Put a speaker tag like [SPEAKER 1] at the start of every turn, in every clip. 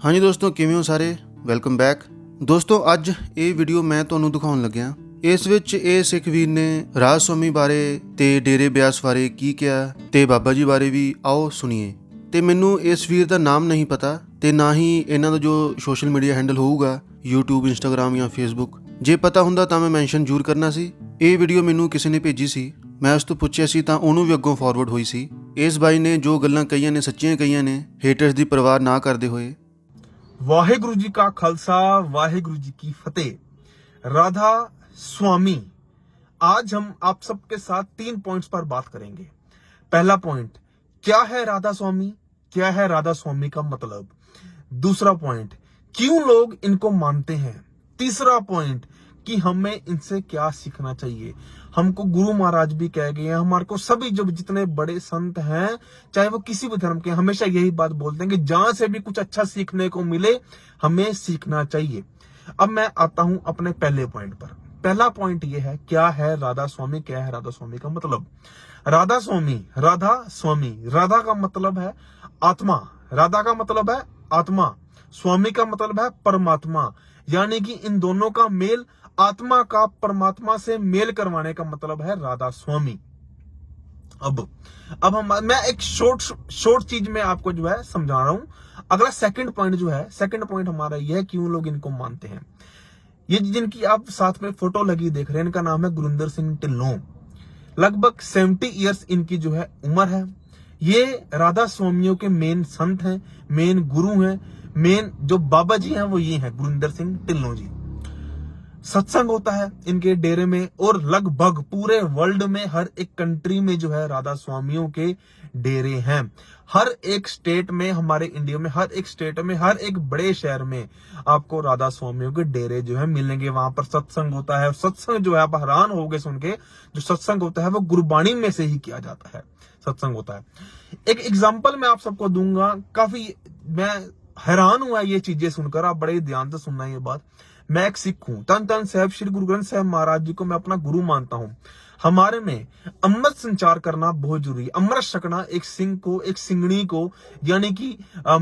[SPEAKER 1] ਹਾਂਜੀ ਦੋਸਤੋ, ਕਿਵੇਂ ਹੋ ਸਾਰੇ? Welcome back. ਦੋਸਤੋ, ਅੱਜ ਇਹ ਵੀਡੀਓ ਮੈਂ ਤੁਹਾਨੂੰ ਦਿਖਾਉਣ ਲੱਗਿਆ। ਇਸ ਵਿੱਚ ਇਹ ਸਿੱਖ ਵੀਰ ਨੇ ਰਾਜ ਸਵਾਮੀ ਬਾਰੇ ਤੇ ਡੇਰੇ ਬਿਆਸ ਬਾਰੇ ਕੀ ਕਿਹਾ ਤੇ ਬਾਬਾ ਜੀ ਬਾਰੇ ਵੀ ਆਓ ਸੁਣੀਏ। ਤੇ ਮੈਨੂੰ ਇਸ ਵੀਰ ਦਾ ਨਾਮ ਨਹੀਂ ਪਤਾ ਤੇ ਨਾ ਹੀ ਇਹਨਾਂ ਦਾ ਜੋ ਸੋਸ਼ਲ ਮੀਡੀਆ ਹੈਂਡਲ ਹੋਊਗਾ YouTube, Instagram ਜਾਂ Facebook। ਜੇ ਪਤਾ ਹੁੰਦਾ ਤਾਂ ਮੈਂ ਮੈਂਸ਼ਨ ਜ਼ਰੂਰ ਕਰਨਾ ਸੀ। ਇਹ ਵੀਡੀਓ ਮੈਨੂੰ ਕਿਸੇ ਨੇ ਭੇਜੀ ਸੀ, ਮੈਂ ਉਸ ਤੋਂ ਪੁੱਛਿਆ ਸੀ ਤਾਂ ਉਹਨੂੰ ਵੀ ਅੱਗੋਂ ਫਾਰਵਰਡ ਹੋਈ ਸੀ। ਇਸ ਬਾਈ ਨੇ ਜੋ ਗੱਲਾਂ ਕਹੀਆਂ ਨੇ ਸੱਚੀਆਂ ਕਹੀਆਂ ਨੇ, ਹੇਟਰਸ ਦੀ ਪਰਵਾਹ ਨਾ ਕਰਦੇ ਹੋਏ।
[SPEAKER 2] वाहेगुरु जी का खालसा, वाहेगुरु जी की फतेह। राधा स्वामी, आज हम आप सबके साथ 3 पॉइंट्स पर बात करेंगे। पहला पॉइंट, क्या है राधा स्वामी, क्या है राधा स्वामी का मतलब। दूसरा पॉइंट, क्यों लोग इनको मानते हैं। तीसरा पॉइंट, कि हमें इनसे क्या सीखना चाहिए। हमको गुरु महाराज भी कह गए हैं, हमारे को सभी जो जितने बड़े संत हैं, चाहे वो किसी भी धर्म के, हमेशा यही बात बोलते हैं कि जहां से भी कुछ अच्छा सीखने को मिले हमें सीखना चाहिए। अब मैं आता हूं अपने पहले पॉइंट पर। पहला पॉइंट ये है, क्या है राधा स्वामी, क्या है राधा स्वामी का मतलब। राधा स्वामी, राधा स्वामी, राधा का मतलब है आत्मा, राधा का मतलब है आत्मा, स्वामी का मतलब है परमात्मा, यानी कि इन दोनों का मेल, आत्मा का परमात्मा से मेल करवाने का मतलब है राधा स्वामी। अब मैं एक शॉर्ट चीज में आपको जो है समझा रहा हूं। अगला सेकंड पॉइंट जो है, सेकंड पॉइंट हमारा यह है, क्यों लोग इनको मानते हैं। ये जिनकी आप साथ में फोटो लगी देख रहे हैं, इनका नाम है गुरिंदर सिंह ढिल्लों। लगभग 70 इयर्स इनकी जो है उम्र है। ये राधा स्वामियों के मेन संत हैं, मेन गुरु हैं, मेन जो बाबा जी हैं वो ये हैं, गुरिंदर सिंह ढिल्लों जी। सत्संग होता है इनके डेरे में, और लगभग पूरे वर्ल्ड में हर एक कंट्री में जो है राधा स्वामियों के डेरे हैं। हर एक स्टेट में, हमारे इंडिया में हर एक स्टेट में, हर एक बड़े शहर में आपको राधा स्वामियों के डेरे जो है मिलेंगे। वहां पर सत्संग होता है। सत्संग जो है, आप हैरान होगे सुन के, जो सत्संग होता है वो गुरबाणी में से ही किया जाता है, सत्संग होता है। एक एग्जाम्पल मैं आप सबको दूंगा, काफी मैं हैरान हुआ ये चीजें सुनकर, आप बड़े ध्यान से सुनना ये बात। मैं एक सिख हूं, तन तन साहब श्री गुरु ग्रंथ साहब महाराज जी को मैं अपना गुरु मानता हूं। हमारे में अमृत संचार करना बहुत जरूरी है। अमृत छकना, एक सिंह को, एक सिंगनी को, यानी कि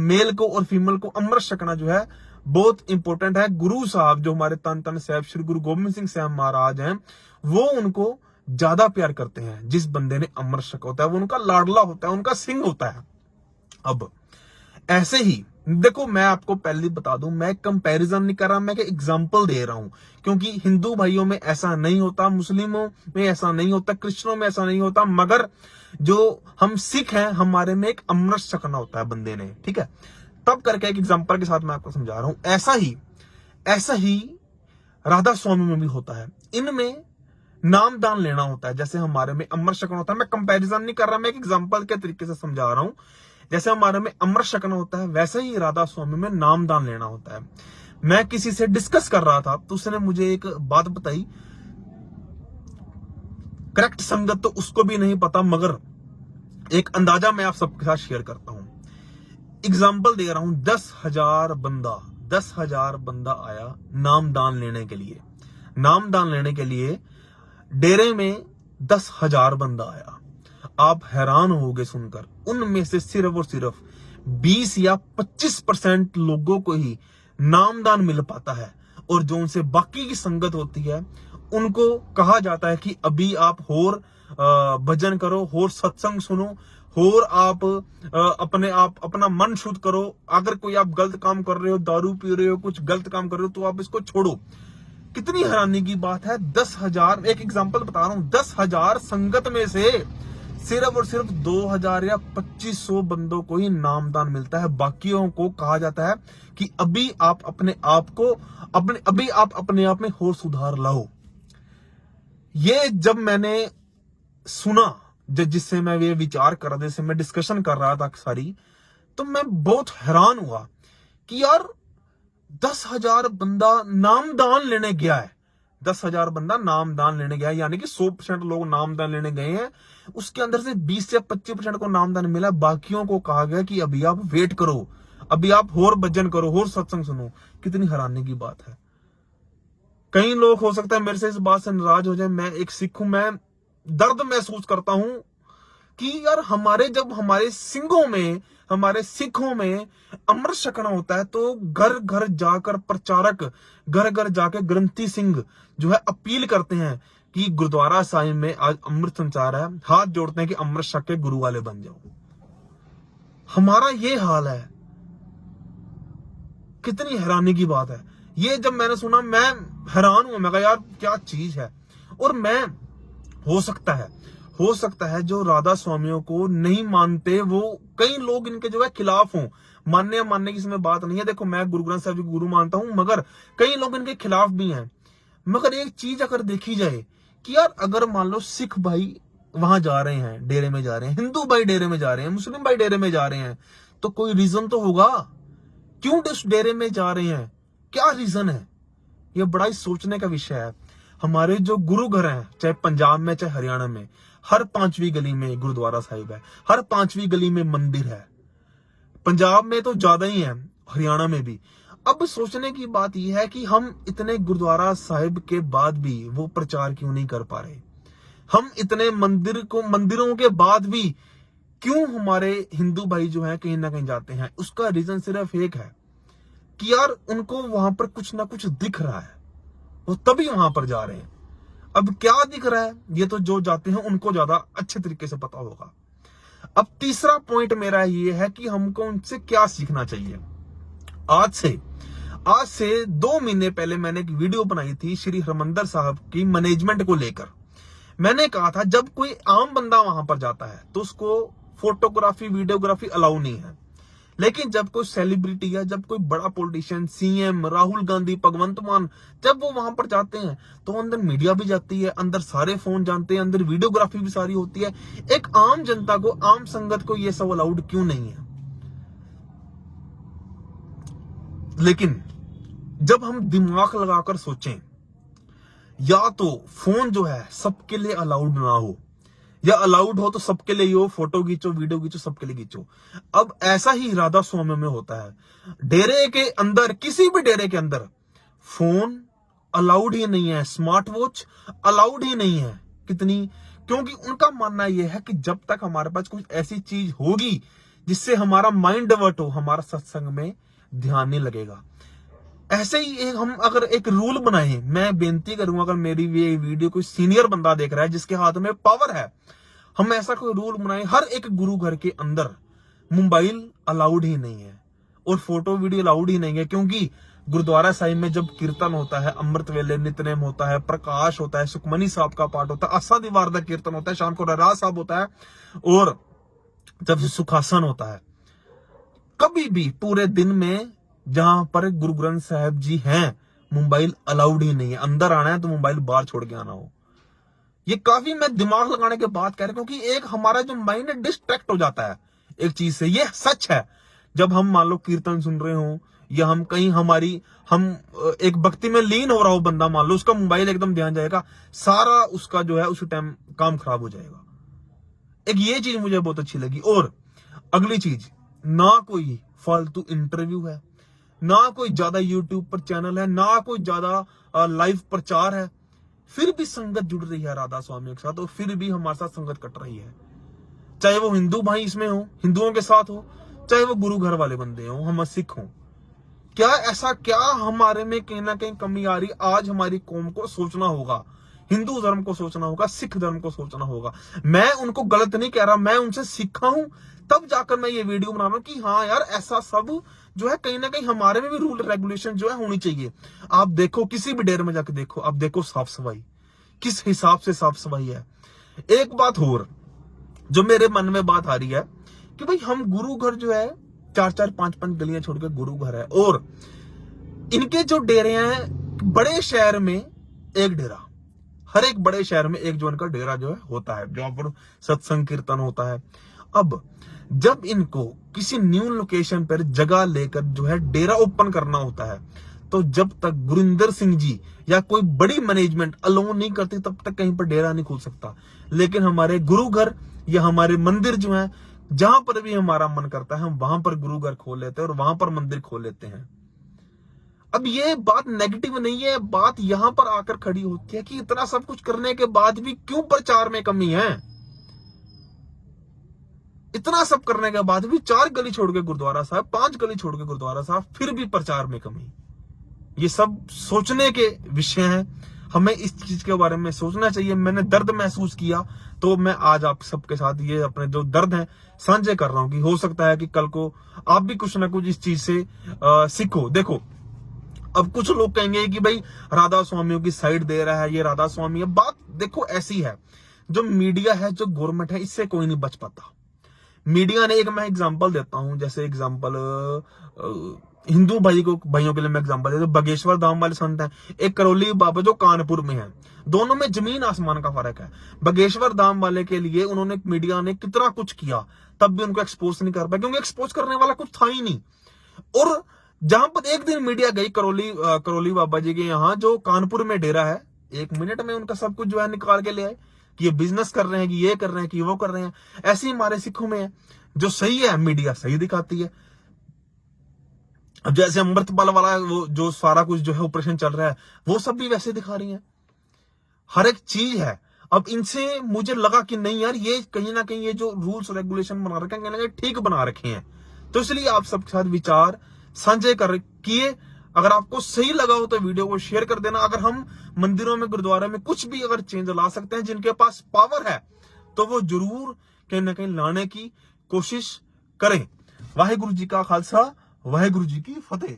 [SPEAKER 2] मेल को और फीमेल को अमृत छकना जो है बहुत इंपॉर्टेंट है। गुरु साहब जो हमारे तन तन साहब श्री गुरु गोबिंद सिंह साहब महाराज हैं, वो उनको ज्यादा प्यार करते हैं। जिस बंदे ने अमृत छका होता है वो उनका लाडला होता है, उनका सिंह होता है। अब ऐसे ही देखो, मैं आपको पहले बता दूं, मैं कंपैरिजन नहीं कर रहा, मैं एक एग्जांपल दे रहा हूं, क्योंकि हिंदू भाइयों में ऐसा नहीं होता, मुस्लिमों में ऐसा नहीं होता, क्रिश्चियनों में ऐसा नहीं होता, मगर जो हम सिख हैं हमारे में एक अमृत छकना होता है बंदे ने, ठीक है। तब करके एक एग्जांपल के साथ मैं आपको समझा रहा हूं। ऐसा ही राधा स्वामी में भी होता है। इनमें नामदान लेना होता है, जैसे हमारे में अमृत छकना होता है। मैं कंपैरिजन नहीं कर रहा, मैं एक एग्जांपल के तरीके से समझा रहा हूं। जैसे हमारे में अमृत छकना होता है, वैसे ही राधा स्वामी में नामदान लेना होता है। मैं किसी से डिस्कस कर रहा था तो उसने मुझे एक बात बताई, करेक्ट संगत तो उसको भी नहीं पता, मगर एक अंदाजा मैं आप सबके साथ शेयर करता हूं। एग्जाम्पल दे रहा हूं, 10,000 बंदा आया नामदान लेने के लिए। नामदान लेने के लिए डेरे में 10,000 बंदा आया। आप हैरान होगे सुनकर, उनमें से सिर्फ और सिर्फ 20 या 25% लोगों को ही नामदान मिल पाता है, और जो उनसे बाकी की संगत होती है उनको कहा जाता है कि अभी आप होर भजन करो, होर सत्संग सुनो, होर आप अपना मन शुद्ध करो। अगर कोई आप गलत काम कर रहे हो, दारू पी रहे हो, कुछ गलत काम कर रहे हो, तो आप इसको छोड़ो। कितनी हैरानी की बात है, 10,000, एक एग्जाम्पल बता रहा हूं, 10,000 संगत में से सिर्फ और सिर्फ 2,000 या 2,500 बंदों को ही नामदान मिलता है। बाकियों को कहा जाता है कि अभी आप अपने आप में और सुधार लाओ। ये जब मैंने सुना, जिससे मैं ये विचार कर रहा था, जिससे मैं डिस्कशन कर रहा था सारी, तो मैं बहुत हैरान हुआ कि यार 10,000 बंदा नामदान लेने गया है। 10,000 बंदा नामदान लेने गया है, यानी कि 100% लोग नामदान लेने गए हैं। उसके अंदर से 20 से 25% को नामदान मिला। बाकियों को कहा गया कि अभी आप वेट करो, अभी आप होर भजन करो, होर सत्संग सुनो। कितनी हैरानी की बात है। कई लोग हो सकता है मेरे से इस बात से नाराज हो जाए, मैं एक सिख हूं, मैं दर्द महसूस करता हूं कि यार जब हमारे सिंहों में, हमारे सिखों में अमृत छकना होता है तो घर घर जाकर प्रचारक, घर घर जाकर ग्रंथी सिंह जो है अपील करते हैं कि गुरुद्वारा साहिब में आज अमृत संचार है, हाथ जोड़ते हैं कि अमृत छक के गुरु वाले बन जाओ। हमारा ये हाल है। कितनी हैरानी की बात है ये। जब मैंने सुना मैं हैरान हुआ, मैं कहा यार क्या चीज है। और मैं हो सकता है जो राधा स्वामियों को नहीं मानते वो कई लोग इनके जो है खिलाफ हों। मानने की इसमें बात नहीं है। देखो मैं गुरु ग्रंथ साहिब जी को गुरु मानता हूं, मगर कई लोग इनके खिलाफ भी हैं। मगर एक चीज अगर देखी जाए कि यार अगर मान लो सिख भाई वहां जा रहे हैं, डेरे में जा रहे हैं, हिंदू भाई डेरे में जा रहे हैं, मुस्लिम भाई डेरे में जा रहे हैं, तो कोई रीजन तो होगा क्यों उस डेरे में जा रहे हैं, क्या रीजन है। ये बड़ा ही सोचने का विषय है। हमारे जो गुरु घर हैं, चाहे पंजाब में चाहे हरियाणा में, हर 5वीं गली में गुरुद्वारा साहिब है, हर 5वीं गली में मंदिर है। पंजाब में तो ज्यादा ही है, हरियाणा में भी। अब सोचने की बात यह है कि हम इतने गुरुद्वारा साहिब के बाद भी वो प्रचार क्यों नहीं कर पा रहे। हम इतने मंदिरों के बाद भी क्यों हमारे हिंदू भाई जो है कहीं ना कहीं जाते हैं। उसका रीजन सिर्फ एक है कि यार उनको वहां पर कुछ ना कुछ दिख रहा है, वो तभी वहां पर जा रहे हैं। अब क्या दिख रहा है ये तो जो जाते हैं उनको ज्यादा अच्छे तरीके से पता होगा। अब तीसरा पॉइंट मेरा ये है कि हमको उनसे क्या सीखना चाहिए। आज से 2 महीने पहले मैंने एक वीडियो बनाई थी श्री हरमंदिर साहब की मैनेजमेंट को लेकर। मैंने कहा था जब कोई आम बंदा वहां पर जाता है तो उसको फोटोग्राफी वीडियोग्राफी अलाउ नहीं है, लेकिन जब कोई सेलिब्रिटी या जब कोई बड़ा पॉलिटिशियन, सीएम राहुल गांधी, भगवंत मान, जब वो वहां पर जाते हैं तो अंदर मीडिया भी जाती है, अंदर सारे फोन जानते हैं, अंदर वीडियोग्राफी भी सारी होती है। एक आम जनता को, आम संगत को ये सब अलाउड क्यों नहीं है। लेकिन जब हम दिमाग लगाकर सोचें, या तो फोन जो है सबके लिए अलाउड ना हो, या अलाउड हो तो सबके लिए हो, फोटो खींचो, वीडियो खींचो, सबके लिए खींचो। अब ऐसा ही राधा स्वामी में होता है। डेरे के अंदर, किसी भी डेरे के अंदर फोन अलाउड ही नहीं है, स्मार्ट वॉच अलाउड ही नहीं है। क्योंकि उनका मानना यह है कि जब तक हमारे पास कुछ ऐसी चीज होगी जिससे हमारा माइंड डाइवर्ट हो, हमारा सत्संग में ध्यान नहीं लगेगा। ऐसे ही हम अगर एक रूल बनाए, मैं बेनती करूंगा अगर मेरी ये वीडियो कोई सीनियर बंदा देख रहा है जिसके हाथ में पावर है, हम ऐसा कोई रूल बनाए हर एक गुरु घर के अंदर मोबाइल अलाउड ही नहीं है और फोटो वीडियो अलाउड ही नहीं है। क्योंकि गुरुद्वारा साहिब में जब कीर्तन होता है, अमृत वेले नित्यनेम होता है, प्रकाश होता है, सुखमनी साहब का पाठ होता है, आसा दीवार का कीर्तन होता है, शाम को रहरास साहब होता है, और जब सुखासन होता है, कभी भी पूरे दिन में जहां पर गुरु ग्रंथ साहिब जी हैं मोबाइल अलाउड ही नहीं है। अंदर आना है तो मोबाइल बाहर छोड़ के आना हो। ये काफी मैं दिमाग लगाने के बाद कह रहा हूं, क्योंकि एक हमारा जो माइंड है डिस्ट्रैक्ट हो जाता है एक चीज से। ये सच है। जब हम मान लो कीर्तन सुन रहे हो या हम कहीं हम एक भक्ति में लीन हो रहा हो बंदा, मान लो उसका मोबाइल एकदम ध्यान जाएगा, सारा उसका जो है उस टाइम काम खराब हो जाएगा। एक ये चीज मुझे बहुत अच्छी लगी। और अगली चीज, ना कोई फालतू इंटरव्यू है, ना कोई ज्यादा यूट्यूब पर चैनल है, ना कोई ज्यादा लाइव प्रचार है, फिर भी संगत जुड़ रही है राधा स्वामी के साथ, और फिर भी हमारे साथ संगत कट रही है। चाहे वो हिंदू भाई इसमें हो, हिंदुओं के साथ हो, चाहे वो गुरु घर वाले बंदे हो, हम सिख हो। क्या हमारे में कहीं ना कहीं कमी आ रही। आज हमारी कौम को सोचना होगा, हिंदू धर्म को सोचना होगा, सिख धर्म को सोचना होगा। मैं उनको गलत नहीं कह रहा, मैं उनसे सीखा हूं, तब जाकर मैं ये वीडियो बना रहा हूं कि हाँ यार ऐसा सब जो है कहीं ना कहीं हमारे में भी रूल रेगुलेशन जो है होनी चाहिए। आप देखो किसी भी डेरे में जाकर देखो, आप देखो साफ सफाई किस हिसाब से साफ सफाई है। एक बात और जो मेरे मन में बात आ रही है कि भाई हम गुरु घर जो है 4-4, 5-5 गलियां छोड़कर गुरु घर है, और इनके जो डेरे हैं बड़े शहर में एक डेरा, हर एक बड़े शहर में एक जो इनका डेरा जो है होता है, जहां पर सत्संग कीर्तन होता है। अब जब इनको किसी न्यू लोकेशन पर जगह लेकर जो है डेरा ओपन करना होता है, तो जब तक गुरिंदर सिंह जी या कोई बड़ी मैनेजमेंट अलाउ नहीं करती तब तक कहीं पर डेरा नहीं खुल सकता। लेकिन हमारे गुरु घर या हमारे मंदिर जो है, जहां पर भी हमारा मन करता है हम वहां पर गुरु घर खोल लेते हैं और वहां पर मंदिर खोल लेते हैं। अब ये बात नेगेटिव नहीं है, बात यहां पर आकर खड़ी होती है कि इतना सब कुछ करने के बाद भी क्यों प्रचार में कमी है। इतना सब करने के बाद भी 4 गली छोड़ के गुरुद्वारा साहब, 5 गली छोड़ के गुरुद्वारा साहब, फिर भी प्रचार में कमी। ये सब सोचने के विषय हैं, हमें इस चीज के बारे में सोचना चाहिए। मैंने दर्द महसूस किया तो मैं आज आप सबके साथ ये अपने जो दर्द हैं साझे कर रहा हूं कि हो सकता है कि कल को आप भी कुछ ना कुछ इस चीज से सीखो। देखो, अब कुछ लोग कहेंगे कि भाई राधा स्वामियों की साइड दे रहा है, ये राधा स्वामी है। बात देखो ऐसी है, जो मीडिया है, जो गवर्नमेंट है, इससे कोई नहीं बच पाता। मीडिया ने, एक मैं एग्जांपल देता हूं, जैसे एग्जांपल हिंदू भाइयों के लिए मैं एग्जांपल देता हूं। बगेश्वर धाम वाले संत हैं, एक करौली बाबा जो कानपुर में है, दोनों में जमीन आसमान का फर्क है। बगेश्वर धाम वाले के लिए उन्होंने, मीडिया ने कितना कुछ किया, तब भी उनको एक्सपोज नहीं कर पाया, क्योंकि एक्सपोज करने वाला कुछ था ही नहीं। और जहां पर एक दिन मीडिया गई करौली बाबा जी के यहाँ, जो कानपुर में डेरा है, 1 मिनट में उनका सब कुछ जो है निकाल के ले आए कि ये बिजनेस कर रहे हैं, कि ये कर रहे हैं, कि वो कर रहे हैं। ऐसे ही हमारे सिखों में है, जो सही है मीडिया सही दिखाती है। अब जैसे अमृतपाल वाला वो जो सारा कुछ जो है ऑपरेशन चल रहा है, वो सब भी वैसे दिखा रही है, हर एक चीज है। अब इनसे मुझे लगा कि नहीं यार, ये कहीं ना कहीं ये जो रूल्स रेगुलेशन बना रखे हैं, कहीं ना कहीं ठीक बना रखे हैं। तो इसलिए आप सबके साथ विचार साझे किए। अगर आपको सही लगा हो तो वीडियो को शेयर कर देना। अगर हम मंदिरों में, गुरुद्वारा में कुछ भी अगर चेंज ला सकते हैं, जिनके पास पावर है, तो वो जरूर कहीं ना कहीं लाने की कोशिश करें। वाहेगुरु जी का खालसा, वाहेगुरु जी की फतेह।